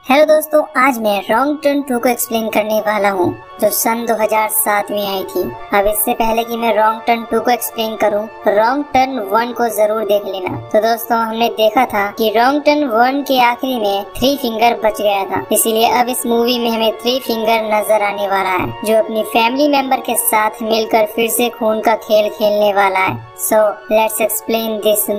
Hello दोस्तों, आज मैं रॉन्ग टर्न 2 को एक्सप्लेन करने वाला हूँ, जो सन 2007 में आई थी। अब इससे पहले कि मैं रॉन्ग टर्न 2 को एक्सप्लेन करूँ, रॉन्ग टर्न 1 को जरूर देख लेना। तो दोस्तों, हमने देखा था कि रॉन्ग टर्न 1 के आखिरी में 3 फिंगर बच गया था, इसीलिए अब इस मूवी में हमें 3 फिंगर नजर आने वाला है, जो अपनी फैमिली मेंबर के साथ मिलकर फिर से खून का खेल खेलने वाला है। So let's explain this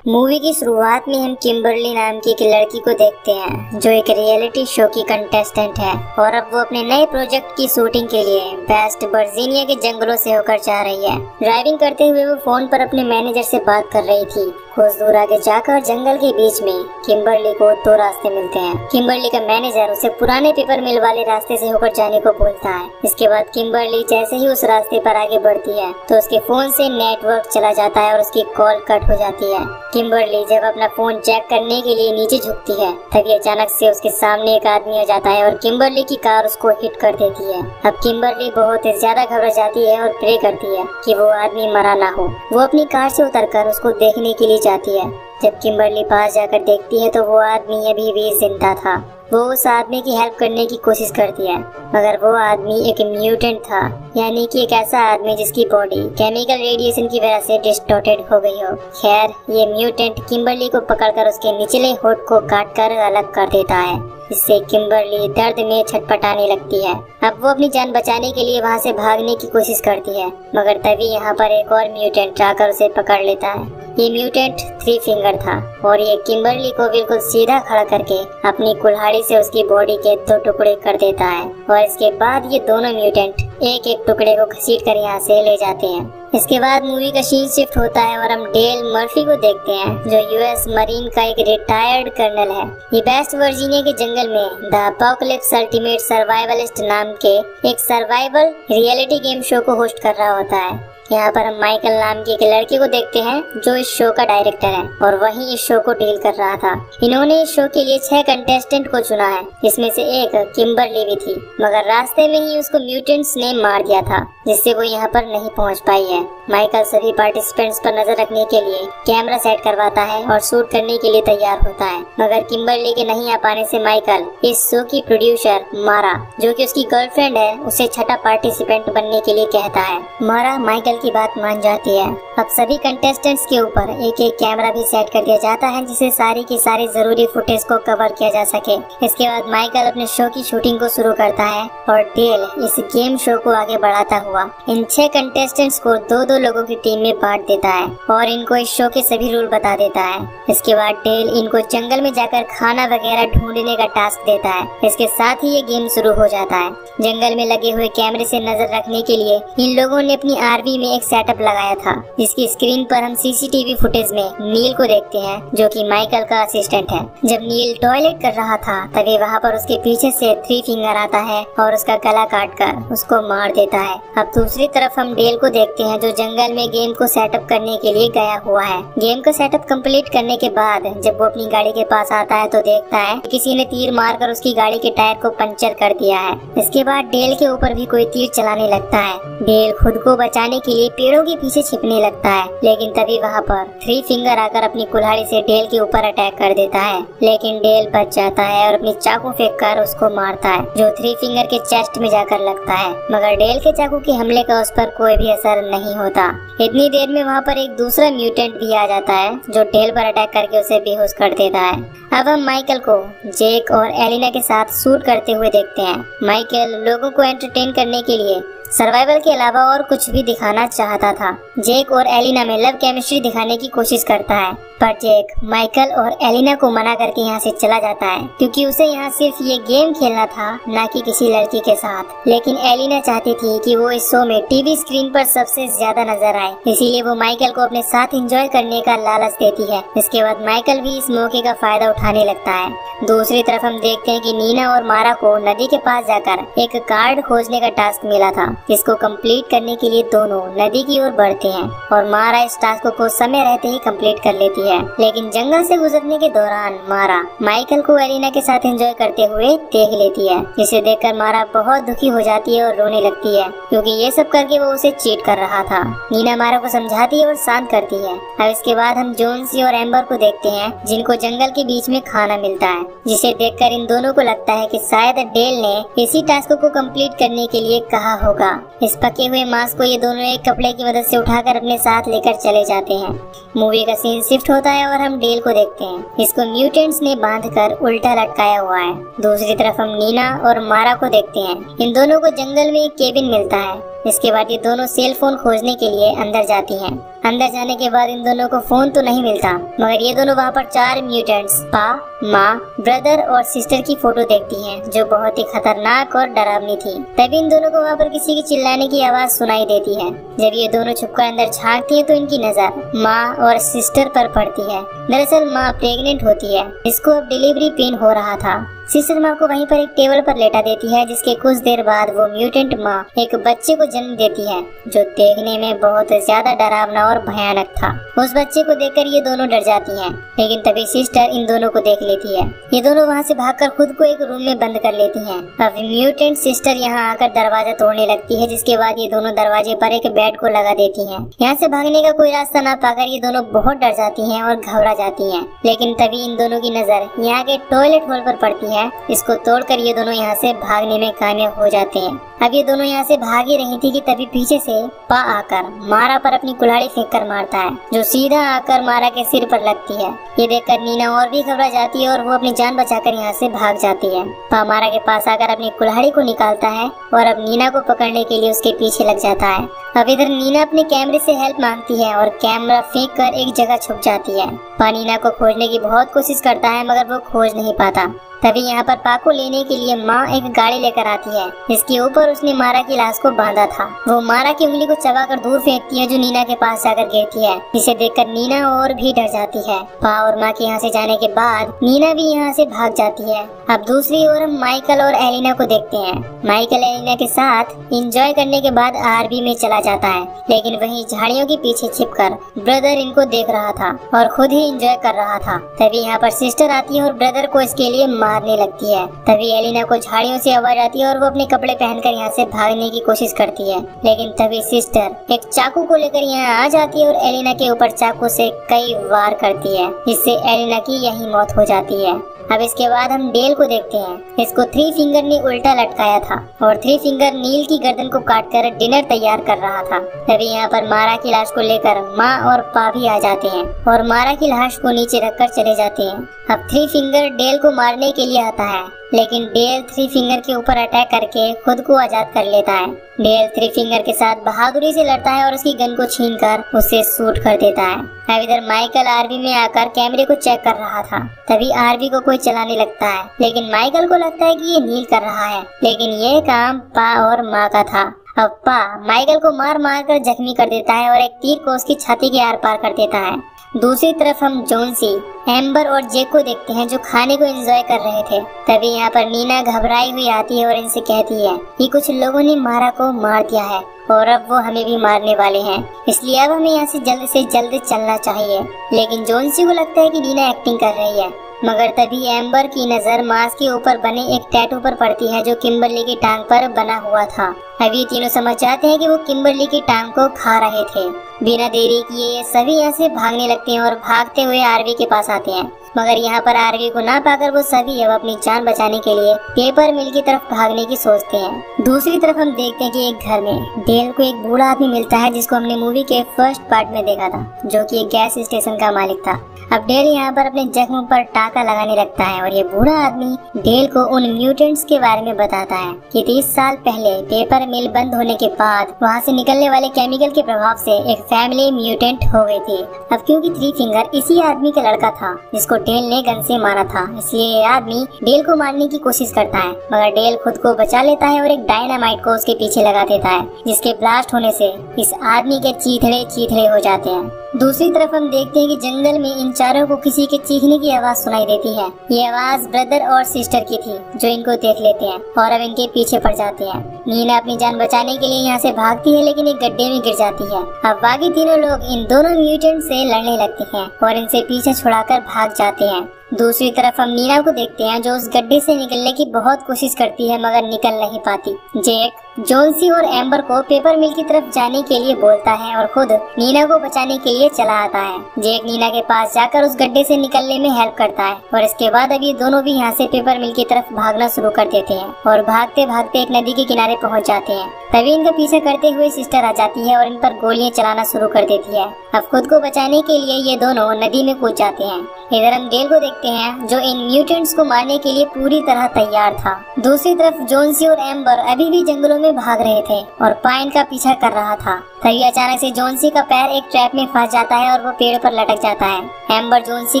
movie की शुरुआत में हम किम्बरली नाम की एक लड़की को देखते हैं, जो एक रियलिटी शो की कंटेस्टेंट है और अब वो अपने नए प्रोजेक्ट की शूटिंग के लिए वेस्ट वर्जीनिया के जंगलों से होकर जा रही है। ड्राइविंग करते हुए वो फोन पर अपने मैनेजर से बात कर रही थी। कुछ दूर आगे जाकर जंगल के बीच में किम्बरली को 2 रास्ते मिलते हैं। किम्बरली का मैनेजर उसे पुराने पेपर मिल वाले रास्ते से होकर जाने को बोलता है। इसके बाद किम्बरली जैसे ही उस रास्ते पर आगे बढ़ती है तो उसके फोन से नेटवर्क चला जाता है और उसकी कॉल कट हो जाती है। किम्बरली जब अपना फोन चेक करने के लिए नीचे झुकती है, तभी अचानक से उसके सामने एक आदमी आ जाता है और किम्बरली की कार उसको हिट कर देती है। अब किम्बरली बहुत ज्यादा घबरा जाती है और प्रे करती है कि वो आदमी मरा ना हो। वो अपनी कार से उतरकर उसको देखने के लिए जाती है। जब किम्बरली पास जाकर देखती है तो वो आदमी अभी भी जिंदा था। वो उस आदमी की हेल्प करने की कोशिश करती है, मगर वो आदमी एक म्यूटेंट था, यानी कि एक ऐसा आदमी जिसकी बॉडी केमिकल रेडिएशन की वजह से डिस्टॉर्टेड हो गई हो। खैर, ये म्यूटेंट किम्बरली को पकड़कर उसके निचले होठ को काटकर अलग कर देता है। इससे किम्बरली दर्द में छटपटाने लगती है। अब वो अपनी जान बचाने के लिए वहाँ से भागने की कोशिश करती है, मगर तभी यहाँ पर एक और म्यूटेंट आकर उसे पकड़ लेता है। ये म्यूटेंट 3 फिंगर था और ये किम्बरली को बिल्कुल सीधा खड़ा करके अपनी कुल्हाड़ी से उसकी बॉडी के 2 टुकड़े कर देता है और इसके बाद ये दोनों म्यूटेंट एक एक टुकड़े को घसीट कर यहाँ से ले जाते हैं। इसके बाद मूवी का सीन शिफ्ट होता है और हम डेल मर्फी को देखते हैं, जो यूएस मरीन का एक रिटायर्ड कर्नल है। ये वेस्ट वर्जीनिया के जंगल में द अपोकलिप्स अल्टीमेट सर्वाइवलिस्ट नाम के एक सर्वाइवल रियलिटी गेम शो को होस्ट कर रहा होता है। यहाँ पर हम माइकल नाम की एक लड़के को देखते हैं, जो इस शो का डायरेक्टर है और वही इस शो को डील कर रहा था। इन्होंने इस शो के लिए 6 कंटेस्टेंट को चुना है, जिसमें से एक किम्बरली भी थी, मगर रास्ते में ही उसको म्यूटेंट्स ने मार दिया था, जिससे वो यहाँ पर नहीं पहुँच पाई है। माइकल सभी पार्टिसिपेंट्स पर नजर रखने के लिए कैमरा सेट करवाता है और शूट करने के लिए तैयार होता है, मगर किम्बरली के नहीं आ पाने से माइकल इस शो की प्रोड्यूसर मारा, जो कि उसकी गर्लफ्रेंड है, उसे छठा पार्टिसिपेंट बनने के लिए कहता है। मारा माइकल की बात मान जाती है। अब सभी कंटेस्टेंट्स के ऊपर एक एक कैमरा भी सेट कर दिया जाता है, जिससे सारी की सारी जरूरी फुटेज को कवर किया जा सके। इसके बाद माइकल अपने शो की शूटिंग को शुरू करता है और डेल इस गेम शो को आगे बढ़ाता हुआ इन 6 कंटेस्टेंट्स को 2-2 लोगों की टीम में बांट देता है और इनको इस शो के सभी रूल बता देता है। इसके बाद डेल इनको जंगल में जाकर खाना वगैरह ढूंढने का टास्क देता है। इसके साथ ही ये गेम शुरू हो जाता है। जंगल में लगे हुए कैमरे से नजर रखने के लिए इन लोगों ने अपनी आरवी में एक सेटअप लगाया था, जिसकी स्क्रीन पर हम सीसीटीवी फुटेज में नील को देखते हैं, जो कि माइकल का असिस्टेंट है। जब नील टॉयलेट कर रहा था, तभी वहाँ पर उसके पीछे से 3 फिंगर आता है और उसका गला काट कर उसको मार देता है। अब दूसरी तरफ हम डेल को देखते हैं, जो जंगल में गेम को सेटअप करने के लिए गया हुआ है। गेम का सेटअप कंप्लीट करने के बाद जब वो अपनी गाड़ी के पास आता है तो देखता है किसी ने तीर मारकर उसकी गाड़ी के टायर को पंचर कर दिया है। इसके बाद डेल के ऊपर भी कोई तीर चलाने लगता है। डेल खुद को बचाने के लिए पेड़ों के पीछे छिपने लगता है, लेकिन तभी वहाँ पर 3 फिंगर आकर अपनी कुल्हाड़ी से डेल के ऊपर अटैक कर देता है, लेकिन डेल बच जाता है और अपनी चाकू फेंक कर उसको मारता है, जो 3 फिंगर के चेस्ट में जाकर लगता है, मगर डेल के चाकू के हमले का उस पर कोई भी असर नहीं होता। इतनी देर में वहाँ पर एक दूसरा म्यूटेंट भी आ जाता है, जो डेल पर अटैक करके उसे बेहोश कर देता है। अब हम माइकल को जेक और एलिना के साथ शूट करते हुए देखते हैं। माइकल लोगों को एंटरटेन करने के लिए सर्वाइवल के अलावा और कुछ भी दिखाना चाहता था। जेक और एलिना में लव केमिस्ट्री दिखाने की कोशिश करता है, पर जेक माइकल और एलिना को मना करके यहाँ से चला जाता है, क्योंकि उसे यहाँ सिर्फ ये गेम खेलना था, न कि किसी लड़की के साथ। लेकिन एलिना चाहती थी कि वो इस शो में टीवी स्क्रीन पर सबसे ज्यादा नजर आए, इसीलिए वो माइकल को अपने साथ एंजॉय करने का लालच देती है। इसके बाद माइकल भी इस मौके का फायदा उठाने लगता है। दूसरी तरफ हम देखते हैं कि नीना और मारा को नदी के पास जाकर एक कार्ड खोजने का टास्क मिला था, जिसको कंप्लीट करने के लिए दोनों नदी की ओर बढ़ते हैं और मारा इस टास्क को समय रहते ही कंप्लीट कर लेती है। है, लेकिन जंगल से गुजरने के दौरान मारा माइकल को एलिना के साथ एंजॉय करते हुए देख लेती है, जिसे देखकर मारा बहुत दुखी हो जाती है और रोने लगती है, क्योंकि ये सब करके वो उसे चीट कर रहा था। नीना मारा को समझाती है और शांत करती है। अब इसके बाद हम जोन्सी और एम्बर को देखते हैं, जिनको जंगल के बीच में खाना मिलता है, जिसे देखकर इन दोनों को लगता है कि शायद डेल ने इसी टास्क को कंप्लीट करने के लिए कहा होगा। इस पके हुए मांस को ये दोनों एक कपड़े की मदद से उठाकर अपने साथ लेकर चले जाते हैं। मूवी का सीन शिफ्ट होता है और हम डेल को देखते हैं। इसको म्यूटेंट्स ने बांधकर उल्टा लटकाया हुआ है। दूसरी तरफ हम नीना और मारा को देखते हैं। इन दोनों को जंगल में एक केबिन मिलता है। इसके बाद ये दोनों सेल फोन खोजने के लिए अंदर जाती हैं। अंदर जाने के बाद इन दोनों को फोन तो नहीं मिलता, मगर ये दोनों वहाँ पर 4 म्यूटेंट्स पा, माँ, ब्रदर और सिस्टर की फोटो देखती हैं, जो बहुत ही खतरनाक और डरावनी थी। तभी इन दोनों को वहाँ पर किसी की चिल्लाने की आवाज सुनाई देती है। जब ये दोनों छुपकर अंदर झांकती है तो इनकी नजर माँ और सिस्टर पर पड़ती है। दरअसल माँ प्रेग्नेंट होती है, इसको अब डिलीवरी पेन हो रहा था। सिस्टर माँ को वहीं पर एक टेबल पर लेटा देती है, जिसके कुछ देर बाद वो म्यूटेंट माँ एक बच्चे को जन्म देती है, जो देखने में बहुत ज्यादा डरावना और भयानक था। उस बच्चे को देखकर ये दोनों डर जाती हैं, लेकिन तभी सिस्टर इन दोनों को देख लेती है। ये दोनों वहाँ से भागकर खुद को एक रूम में बंद कर लेती हैं। अब म्यूटेंट सिस्टर यहाँ आकर दरवाजा तोड़ने लगती है, जिसके बाद ये दोनों दरवाजे पर एक बेड को लगा देती हैं। यहाँ से भागने का कोई रास्ता न पाकर ये दोनों बहुत डर जाती हैं और घबरा जाती हैं। लेकिन तभी इन दोनों की नजर यहाँ के टॉयलेट होल पर पड़ती है। इसको तोड़कर ये दोनों यहाँ से भागने में कामयाब हो जाते हैं। अब ये दोनों यहाँ से भाग ही रही थी कि तभी पीछे से पा आकर मारा पर अपनी कुल्हाड़ी फेंक कर मारता है, जो सीधा आकर मारा के सिर पर लगती है। ये देखकर नीना और भी घबरा जाती है और वो अपनी जान बचाकर यहाँ से भाग जाती है। पा मारा के पास आकर अपनी कुल्हाड़ी को निकालता है और अब नीना को पकड़ने के लिए उसके पीछे लग जाता है। अब इधर नीना अपने कैमरे से हेल्प मांगती है और कैमरा फेंक कर एक जगह छुप जाती है। पा नीना को खोजने की बहुत कोशिश करता है, मगर वो खोज नहीं पाता। तभी यहाँ पर पा को लेने के लिए माँ एक गाड़ी लेकर आती है, जिसके ऊपर उसने मारा की लाश को बांधा था। वो मारा की उंगली को चबाकर दूर फेंकती है, जो नीना के पास जाकर गिरती है, जिसे देखकर नीना और भी डर जाती है। पा और माँ के यहाँ से जाने के बाद नीना भी यहाँ से भाग जाती है। अब दूसरी ओर हम माइकल और एलिना को देखते हैं। माइकल एलिना के साथ एंजॉय करने के बाद आरबी में चला जाता है, लेकिन वहीं झाड़ियों के पीछे छिपकर ब्रदर इनको देख रहा था और खुद ही एंजॉय कर रहा था। तभी यहाँ पर सिस्टर आती है और ब्रदर को इसके लिए मारने लगती है। तभी एलिना को झाड़ियों से आवाज आती है और वो अपने कपड़े पहनकर यहाँ से भागने की कोशिश करती है, लेकिन तभी सिस्टर एक चाकू को लेकर यहाँ आ जाती है और एलिना के ऊपर चाकू से कई वार करती है, जिससे एलिना की यही मौत हो जाती है। अब इसके बाद हम डेल को देखते हैं। इसको 3 फिंगर ने उल्टा लटकाया था और 3 फिंगर नील की गर्दन को काटकर डिनर तैयार कर रहा था। तभी यहाँ पर मारा की लाश को लेकर माँ और पा भी आ जाते हैं और मारा की लाश को नीचे रखकर चले जाते हैं। अब 3 फिंगर डेल को मारने के लिए आता है, लेकिन डेल 3 फिंगर के ऊपर अटैक करके खुद को आजाद कर लेता है। डेल 3 फिंगर के साथ बहादुरी से लड़ता है और उसकी गन को छीनकर उसे शूट कर देता है। अब इधर माइकल आरबी में आकर कैमरे को चेक कर रहा था। तभी आरबी को कोई चलाने लगता है, लेकिन माइकल को लगता है कि ये नील कर रहा है, लेकिन ये काम पा और माँ का था। अब पा माइकल को मार मार कर जख्मी कर देता है और एक तीर को उसकी छाती के आर पार कर देता है। दूसरी तरफ हम जोन्सी, एम्बर और जेक को देखते हैं, जो खाने को एंजॉय कर रहे थे। तभी यहाँ पर नीना घबराई हुई आती है और इनसे कहती है कि कुछ लोगों ने मारा को मार दिया है और अब वो हमें भी मारने वाले हैं, इसलिए अब हमें यहाँ से जल्द चलना चाहिए। लेकिन जोन्सी को लगता है कि नीना एक्टिंग कर रही है, मगर तभी एम्बर की नजर मांस के ऊपर बने एक टैटू पर पड़ती है, जो किम्बरली की टांग पर बना हुआ था। अभी तीनों समझ जाते हैं कि वो किम्बरली की टांग को खा रहे थे। बिना देरी किए ये सभी यहाँ से भागने लगते हैं और भागते हुए आरवी के पास आते हैं, मगर यहाँ पर आरवी को ना पाकर वो सभी अब अपनी जान बचाने के लिए पेपर मिल की तरफ भागने की सोचते हैं। दूसरी तरफ हम देखते हैं कि एक घर में डेल को एक बूढ़ा आदमी मिलता है, जिसको हमने मूवी के फर्स्ट पार्ट में देखा था, जो कि एक गैस स्टेशन का मालिक था। अब डेल यहाँ पर अपने जख्म पर टाका लगाने लगता है और ये बूढ़ा आदमी डेल को उन म्यूटेंट्स के बारे में बताता है कि 30 साल पहले पेपर मिल बंद होने के बाद वहाँ से निकलने वाले केमिकल के प्रभाव से एक फैमिली म्यूटेंट हो गई थी। अब क्योंकि 3 फिंगर इसी आदमी का लड़का था जिसको डेल ने गन से मारा था, इसलिए ये आदमी डेल को मारने की कोशिश करता है, मगर डेल खुद को बचा लेता है और एक डायनामाइट को उसके पीछे लगा देता है, जिसके ब्लास्ट होने से इस आदमी के चीथड़े चीथड़े हो जाते हैं। दूसरी तरफ हम देखते हैं कि जंगल में इन चारों को किसी के चीखने की आवाज सुनाई देती है। ये आवाज ब्रदर और सिस्टर की थी, जो इनको देख लेते हैं और अब इनके पीछे पड़ जाते हैं। नीना अपनी जान बचाने के लिए यहाँ से भागती है, लेकिन एक गड्ढे में गिर जाती है। अब बाकी तीनों लोग इन दोनों म्यूटेंट से लड़ने लगते हैं और इनसे पीछे छुड़ाकर भाग जाते हैं। दूसरी तरफ हम नीना को देखते हैं, जो उस गड्ढे से निकलने की बहुत कोशिश करती है मगर निकल नहीं पाती। जेक जोन्सी और एम्बर को पेपर मिल की तरफ जाने के लिए बोलता है और खुद नीना को बचाने के लिए चला आता है। जेक नीना के पास जाकर उस गड्ढे से निकलने में हेल्प करता है और इसके बाद अब ये दोनों भी यहाँ से पेपर मिल की तरफ भागना शुरू कर देते हैं और भागते भागते एक नदी के किनारे पहुँच जाते हैं। तभी इनका पीछा करते हुए सिस्टर आ जाती है और इन पर गोलियां चलाना शुरू कर देती है। अब खुद को बचाने के लिए ये दोनों नदी में कूद जाते हैं। इधर हम डेल को देखते हैं, जो इन म्यूटेंट्स को मारने के लिए पूरी तरह तैयार था। दूसरी तरफ जोन्सी और एम्बर अभी भी जंगलों में भाग रहे थे और पाइन का पीछा कर रहा था। तभी अचानक से जोन्सी का पैर एक ट्रैप में फंस जाता है और वो पेड़ पर लटक जाता है। एम्बर जोन्सी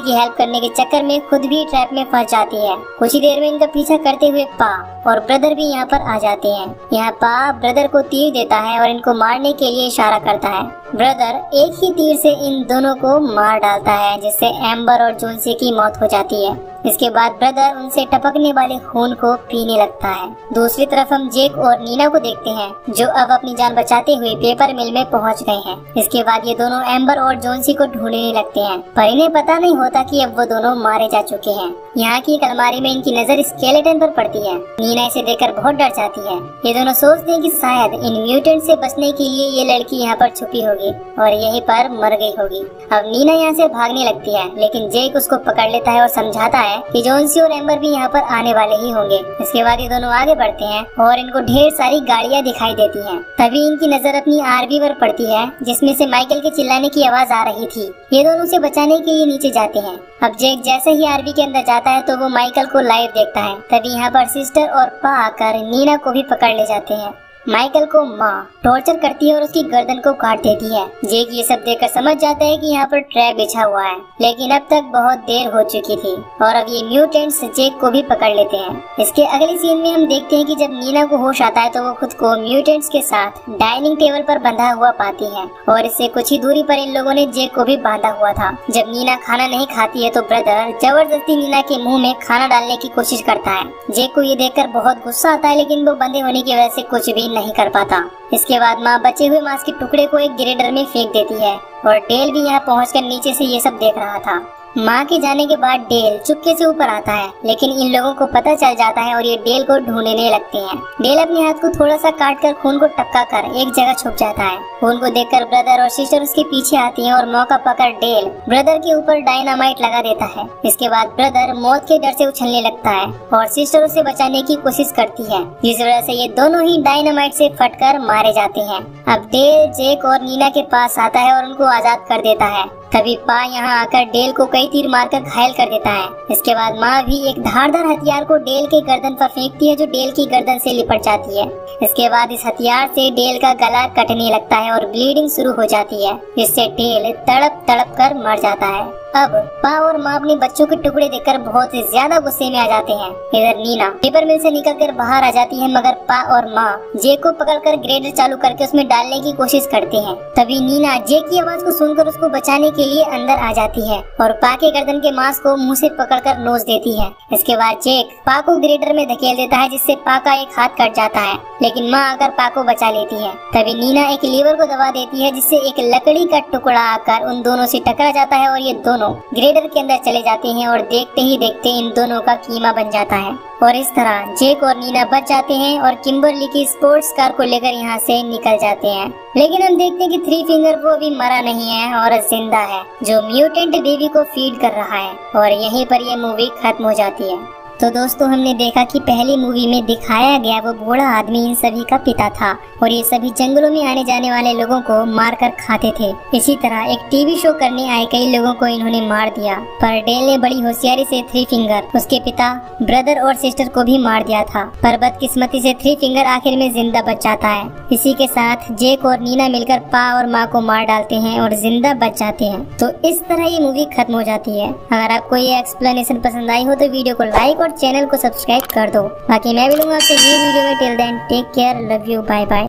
की हेल्प करने के चक्कर में खुद भी ट्रैप में फंस जाती है। कुछ ही देर में इनका पीछा करते हुए पा और ब्रदर भी यहाँ पर आ जाते हैं। यहाँ पा ब्रदर को तीर देता है और इनको मारने के लिए इशारा करता है। ब्रदर एक ही तीर से इन दोनों को मार डालता है, जिससे एम्बर और जोन्सी की मौत हो जाती है। इसके बाद ब्रदर उनसे टपकने वाले खून को पीने लगता है। दूसरी तरफ हम जेक और नीना को देखते हैं, जो अब अपनी जान बचाते हुए पेपर मिल में पहुंच गए हैं। इसके बाद ये दोनों एम्बर और जोन्सी को ढूंढने लगते हैं, पर इन्हें पता नहीं होता कि अब वो दोनों मारे जा चुके हैं। यहाँ की एक अलमारी में इनकी नजर स्केलेटन पर पड़ती है। नीना इसे देखकर बहुत डर जाती है। ये दोनों सोचते हैं कि शायद इन म्यूटेंट से बचने के लिए ये लड़की यहाँ पर छुपी होगी और यहीं पर मर गई होगी। अब नीना यहाँ से भागने लगती है, लेकिन जेक उसको पकड़ लेता है और समझाता है कि जोन्सी और एम्बर भी यहाँ पर आने वाले ही होंगे। इसके बाद ये दोनों आगे बढ़ते हैं और इनको ढेर सारी गाड़ियाँ दिखाई देती हैं। तभी इनकी नजर अपनी आरवी पर पड़ती है, जिसमें से माइकल के चिल्लाने की आवाज आ रही थी। ये दोनों उसे बचाने के लिए नीचे जाते हैं। अब जेक जैसे ही आरवी के अंदर जाता है तो वो माइकल को लाइव देखता है। तभी यहाँ पर सिस्टर और पा आकर नीना को भी पकड़ ले जाते हैं। माइकल को माँ टॉर्चर करती है और उसकी गर्दन को काट देती है। जेक ये सब देखकर समझ जाता है कि यहाँ पर ट्रैप बिछा हुआ है, लेकिन अब तक बहुत देर हो चुकी थी और अब ये म्यूटेंट्स जेक को भी पकड़ लेते हैं। इसके अगले सीन में हम देखते हैं कि जब नीना को होश आता है तो वो खुद को म्यूटेंट्स के साथ डाइनिंग टेबल पर बंधा हुआ पाती है और इससे कुछ ही दूरी पर इन लोगों ने जेक को भी बांधा हुआ था। जब नीना खाना नहीं खाती है तो ब्रदर जबरदस्ती नीना के मुँह में खाना डालने की कोशिश करता है। जेक को ये देखकर बहुत गुस्सा आता है, लेकिन वो बंधे होने की वजह से कुछ भी नहीं कर पाता। इसके बाद माँ बचे हुए मांस के टुकड़े को एक ग्रेडर में फेंक देती है और डेल भी यहाँ पहुंचकर नीचे से ये सब देख रहा था। माँ के जाने के बाद डेल चुपके से ऊपर आता है, लेकिन इन लोगों को पता चल जाता है और ये डेल को ढूंढने लगते हैं। डेल अपने हाथ को थोड़ा सा काटकर खून को टपका कर एक जगह छुप जाता है। खून को देखकर ब्रदर और सिस्टर उसके पीछे आती हैं और मौका पकड़ डेल ब्रदर के ऊपर डायनामाइट लगा देता है। इसके बाद ब्रदर मौत के डर से उछलने लगता है और सिस्टर उसे बचाने की कोशिश करती है, जिस वजह से ये दोनों ही डायनामाइट से फटकर मारे जाते हैं। अब डेल जेक और नीना के पास आता है और उनको आजाद कर देता है। तभी पा यहाँ आकर डेल को कई तीर मारकर घायल कर देता है। इसके बाद माँ भी एक धारदार हथियार को डेल के गर्दन पर फेंकती है, जो डेल की गर्दन से लिपट जाती है। इसके बाद इस हथियार से डेल का गला कटने लगता है और ब्लीडिंग शुरू हो जाती है, जिससे डेल तड़प तड़प कर मर जाता है। अब पा और माँ अपने बच्चों के टुकड़े देखकर बहुत ही ज्यादा गुस्से में आ जाते हैं। इधर नीना पेपर मिल से निकलकर बाहर आ जाती है, मगर पा और माँ जेक को पकड़कर ग्रेडर चालू करके उसमें डालने की कोशिश करते हैं। तभी नीना जेक की आवाज को सुनकर उसको बचाने के लिए अंदर आ जाती है और पा के गर्दन के मांस को मुंह से पकड़कर नोच देती है। इसके बाद जेक पा को ग्रेडर में धकेल देता है, जिससे पा का एक हाथ कट जाता है, लेकिन माँ आकर पा को बचा लेती है। तभी नीना एक लीवर को दबा देती है, जिससे एक लकड़ी का टुकड़ा आकर उन दोनों से टकरा जाता है और ये दोनों ग्रेडर के अंदर चले जाते हैं और देखते ही देखते इन दोनों का कीमा बन जाता है। और इस तरह जेक और नीना बच जाते हैं और किम्बरली की स्पोर्ट्स कार को लेकर यहाँ से निकल जाते हैं। लेकिन हम देखते हैं कि थ्री फिंगर वो अभी मरा नहीं है और जिंदा है, जो म्यूटेंट बेबी को फीड कर रहा है। और यहीं पर ये मूवी खत्म हो जाती है। तो दोस्तों, हमने देखा कि पहली मूवी में दिखाया गया वो बूढ़ा आदमी इन सभी का पिता था और ये सभी जंगलों में आने जाने वाले लोगों को मारकर खाते थे। इसी तरह एक टीवी शो करने आए कई लोगों को इन्होंने मार दिया, पर डेल ने बड़ी होशियारी से थ्री फिंगर, उसके पिता, ब्रदर और सिस्टर को भी मार दिया था। पर बदकिस्मती से थ्री फिंगर आखिर में जिंदा बच जाता है। इसी के साथ जेक और नीना मिलकर पा और माँ को मार डालते हैं और जिंदा बच जाते हैं। तो इस तरह ये मूवी खत्म हो जाती है। अगर आपको ये एक्सप्लेनेशन पसंद आई हो तो वीडियो को लाइक और चैनल को सब्सक्राइब कर दो। बाकी मैं मिलूंगा आपसे ये वीडियो में। Till then take care, love you, bye bye.